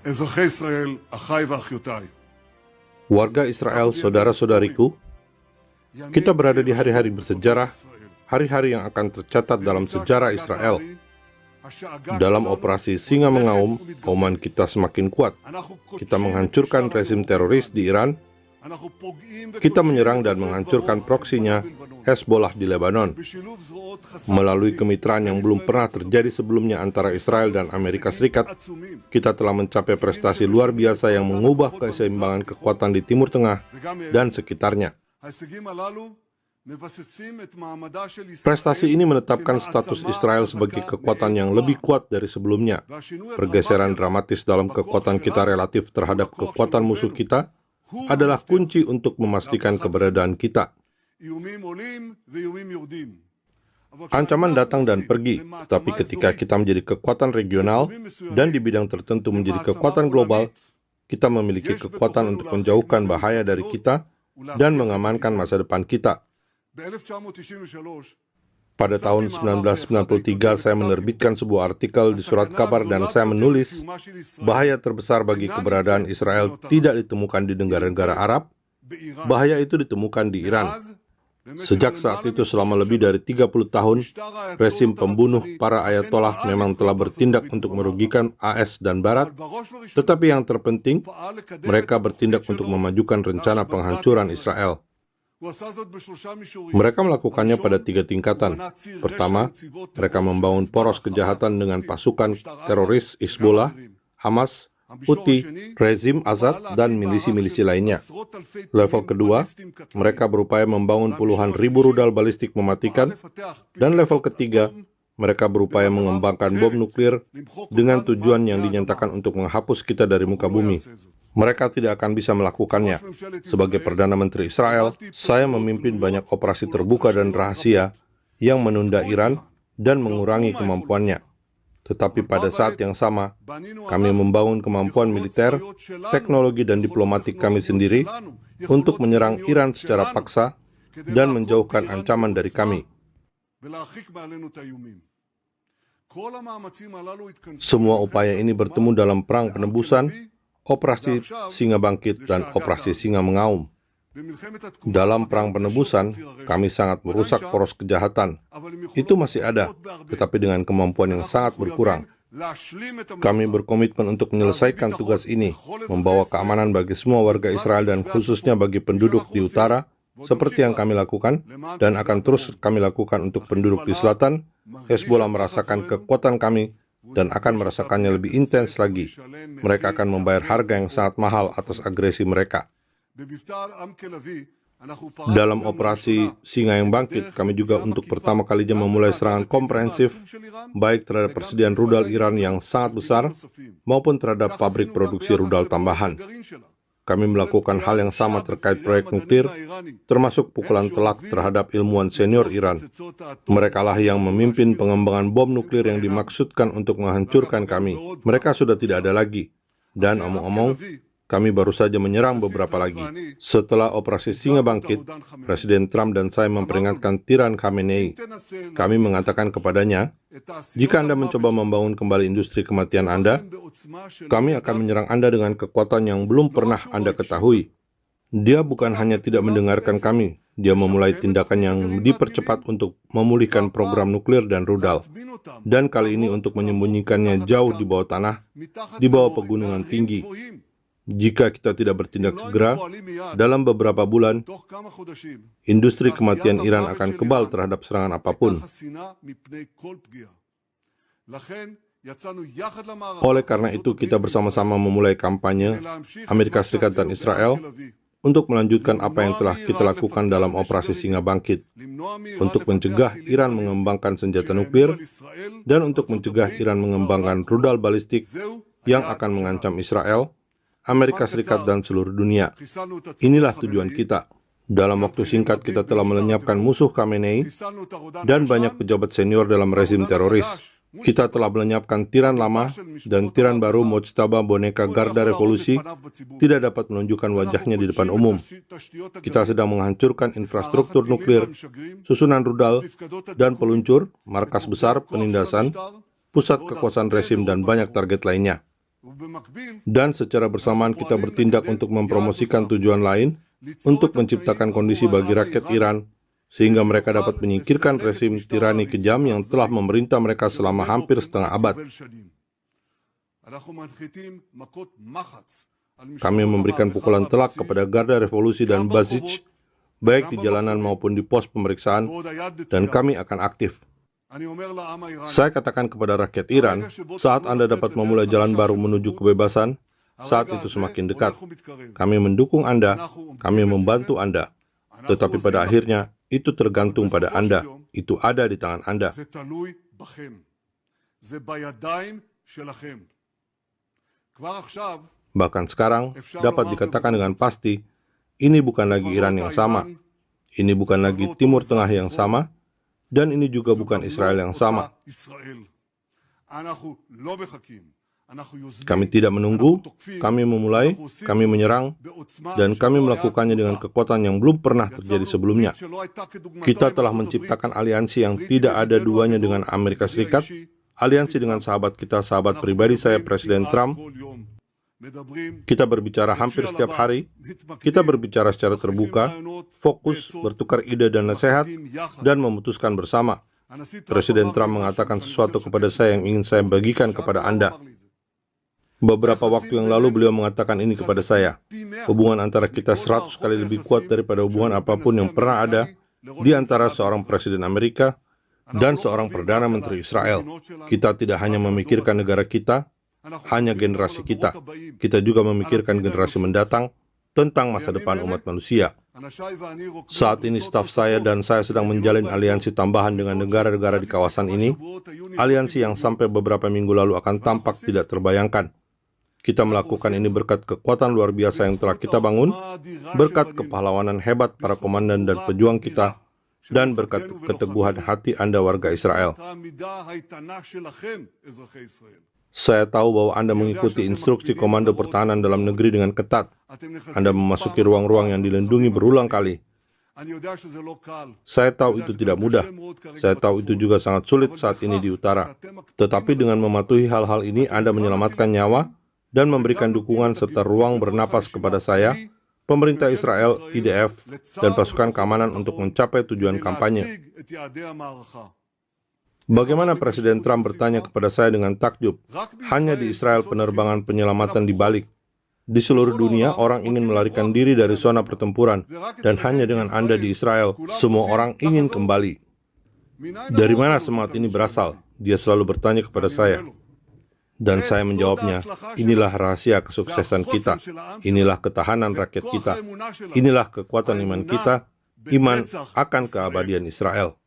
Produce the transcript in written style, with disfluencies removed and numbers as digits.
אזרחי ישראל, אחיי ואחיותיי. Warga Israel, saudara-saudariku, kita berada di hari-hari bersejarah, hari-hari yang akan tercatat dalam sejarah Israel. Dalam operasi Singa Mengaum, auman kita semakin kuat. Kita menghancurkan rezim teroris di Iran. Kita menyerang dan menghancurkan proksinya, Hezbollah di Lebanon. Melalui kemitraan yang belum pernah terjadi sebelumnya antara Israel dan Amerika Serikat, kita telah mencapai prestasi luar biasa yang mengubah keseimbangan kekuatan di Timur Tengah dan sekitarnya. Prestasi ini menetapkan status Israel sebagai kekuatan yang lebih kuat dari sebelumnya. Pergeseran dramatis dalam kekuatan kita relatif terhadap kekuatan musuh kita adalah kunci untuk memastikan keberadaan kita. Ancaman datang dan pergi, tetapi ketika kita menjadi kekuatan regional dan di bidang tertentu menjadi kekuatan global, kita memiliki kekuatan untuk menjauhkan bahaya dari kita dan mengamankan masa depan kita. Pada tahun 1993, saya menerbitkan sebuah artikel di surat kabar dan saya menulis, bahaya terbesar bagi keberadaan Israel tidak ditemukan di negara-negara Arab, bahaya itu ditemukan di Iran. Sejak saat itu selama lebih dari 30 tahun, rezim pembunuh para ayatollah memang telah bertindak untuk merugikan AS dan Barat, tetapi yang terpenting, mereka bertindak untuk memajukan rencana penghancuran Israel. Mereka melakukannya pada 3 tingkatan. Pertama, mereka membangun poros kejahatan dengan pasukan teroris Hezbollah, Hamas, Houthi, rezim Assad, dan milisi-milisi lainnya. Level kedua, mereka berupaya membangun puluhan ribu rudal balistik mematikan. Dan level ketiga, mereka berupaya mengembangkan bom nuklir dengan tujuan yang dinyatakan untuk menghapus kita dari muka bumi. Mereka tidak akan bisa melakukannya. Sebagai Perdana Menteri Israel, saya memimpin banyak operasi terbuka dan rahasia yang menunda Iran dan mengurangi kemampuannya. Tetapi pada saat yang sama, kami membangun kemampuan militer, teknologi dan diplomatik kami sendiri untuk menyerang Iran secara paksa dan menjauhkan ancaman dari kami. Semua upaya ini bertemu dalam perang penebusan, operasi Singa Bangkit, dan operasi Singa Mengaum. Dalam perang penebusan, kami sangat merusak poros kejahatan. Itu masih ada, tetapi dengan kemampuan yang sangat berkurang. Kami berkomitmen untuk menyelesaikan tugas ini, membawa keamanan bagi semua warga Israel dan khususnya bagi penduduk di utara, seperti yang kami lakukan, dan akan terus kami lakukan untuk penduduk di selatan. Hezbollah merasakan kekuatan kami, dan akan merasakannya lebih intens lagi. Mereka akan membayar harga yang sangat mahal atas agresi mereka. Dalam operasi Singa yang Bangkit, kami juga untuk pertama kalinya memulai serangan komprehensif, baik terhadap persediaan rudal Iran yang sangat besar, maupun terhadap pabrik produksi rudal tambahan. Kami melakukan hal yang sama terkait proyek nuklir, termasuk pukulan telak terhadap ilmuwan senior Iran. Mereka lah yang memimpin pengembangan bom nuklir yang dimaksudkan untuk menghancurkan kami. Mereka sudah tidak ada lagi. Dan omong-omong, kami baru saja menyerang beberapa lagi. Setelah operasi Singa Bangkit, Presiden Trump dan saya memperingatkan Tiran Khamenei. Kami mengatakan kepadanya, jika Anda mencoba membangun kembali industri kematian Anda, kami akan menyerang Anda dengan kekuatan yang belum pernah Anda ketahui. Dia bukan hanya tidak mendengarkan kami, dia memulai tindakan yang dipercepat untuk memulihkan program nuklir dan rudal. Dan kali ini untuk menyembunyikannya jauh di bawah tanah, di bawah pegunungan tinggi. Jika kita tidak bertindak segera, dalam beberapa bulan, industri kematian Iran akan kebal terhadap serangan apapun. Oleh karena itu, kita bersama-sama memulai kampanye Amerika Serikat dan Israel untuk melanjutkan apa yang telah kita lakukan dalam operasi Singa Bangkit, untuk mencegah Iran mengembangkan senjata nuklir, dan untuk mencegah Iran mengembangkan rudal balistik yang akan mengancam Israel, Amerika Serikat, dan seluruh dunia. Inilah tujuan kita. Dalam waktu singkat kita telah melenyapkan musuh Khamenei dan banyak pejabat senior dalam rezim teroris. Kita telah melenyapkan tiran lama dan tiran baru Mojtaba boneka Garda Revolusi tidak dapat menunjukkan wajahnya di depan umum. Kita sedang menghancurkan infrastruktur nuklir, susunan rudal, dan peluncur, markas besar, penindasan, pusat kekuasaan rezim, dan banyak target lainnya. Dan secara bersamaan kita bertindak untuk mempromosikan tujuan lain, untuk menciptakan kondisi bagi rakyat Iran, sehingga mereka dapat menyingkirkan rezim tirani kejam yang telah memerintah mereka selama hampir setengah abad. Kami memberikan pukulan telak kepada Garda Revolusi dan Basij, baik di jalanan maupun di pos pemeriksaan, dan kami akan aktif. Saya katakan kepada rakyat Iran, saat Anda dapat memulai jalan baru menuju kebebasan, saat itu semakin dekat. Kami mendukung Anda, kami membantu Anda. Tetapi pada akhirnya, itu tergantung pada Anda. Itu ada di tangan Anda. Bahkan sekarang, dapat dikatakan dengan pasti, ini bukan lagi Iran yang sama. Ini bukan lagi Timur Tengah yang sama, dan ini juga bukan Israel yang sama. Kami tidak menunggu, kami memulai, kami menyerang, dan kami melakukannya dengan kekuatan yang belum pernah terjadi sebelumnya. Kita telah menciptakan aliansi yang tidak ada duanya dengan Amerika Serikat, aliansi dengan sahabat kita, sahabat pribadi saya, Presiden Trump. Kita berbicara hampir setiap hari, kita berbicara secara terbuka, fokus, bertukar ide dan nasihat, dan memutuskan bersama. Presiden Trump mengatakan sesuatu kepada saya yang ingin saya bagikan kepada Anda. Beberapa waktu yang lalu beliau mengatakan ini kepada saya. Hubungan antara kita 100 kali lebih kuat daripada hubungan apapun yang pernah ada di antara seorang Presiden Amerika dan seorang Perdana Menteri Israel. Kita tidak hanya memikirkan negara kita, hanya generasi kita. Kita juga memikirkan generasi mendatang tentang masa depan umat manusia. Saat ini staf saya dan saya sedang menjalin aliansi tambahan dengan negara-negara di kawasan ini, aliansi yang sampai beberapa minggu lalu akan tampak tidak terbayangkan. Kita melakukan ini berkat kekuatan luar biasa yang telah kita bangun, berkat kepahlawanan hebat para komandan dan pejuang kita, dan berkat keteguhan hati Anda warga Israel. Saya tahu bahwa Anda mengikuti instruksi Komando Pertahanan Dalam Negeri dengan ketat. Anda memasuki ruang-ruang yang dilindungi berulang kali. Saya tahu itu tidak mudah. Saya tahu itu juga sangat sulit saat ini di utara. Tetapi dengan mematuhi hal-hal ini, Anda menyelamatkan nyawa dan memberikan dukungan serta ruang bernapas kepada saya, pemerintah Israel, IDF, dan pasukan keamanan untuk mencapai tujuan kampanye. Bagaimana Presiden Trump bertanya kepada saya dengan takjub, hanya di Israel penerbangan penyelamatan dibalik. Di seluruh dunia, orang ingin melarikan diri dari zona pertempuran, dan hanya dengan Anda di Israel, semua orang ingin kembali. Dari mana semangat ini berasal? Dia selalu bertanya kepada saya. Dan saya menjawabnya, inilah rahasia kesuksesan kita, inilah ketahanan rakyat kita, inilah kekuatan iman kita, iman akan keabadian Israel.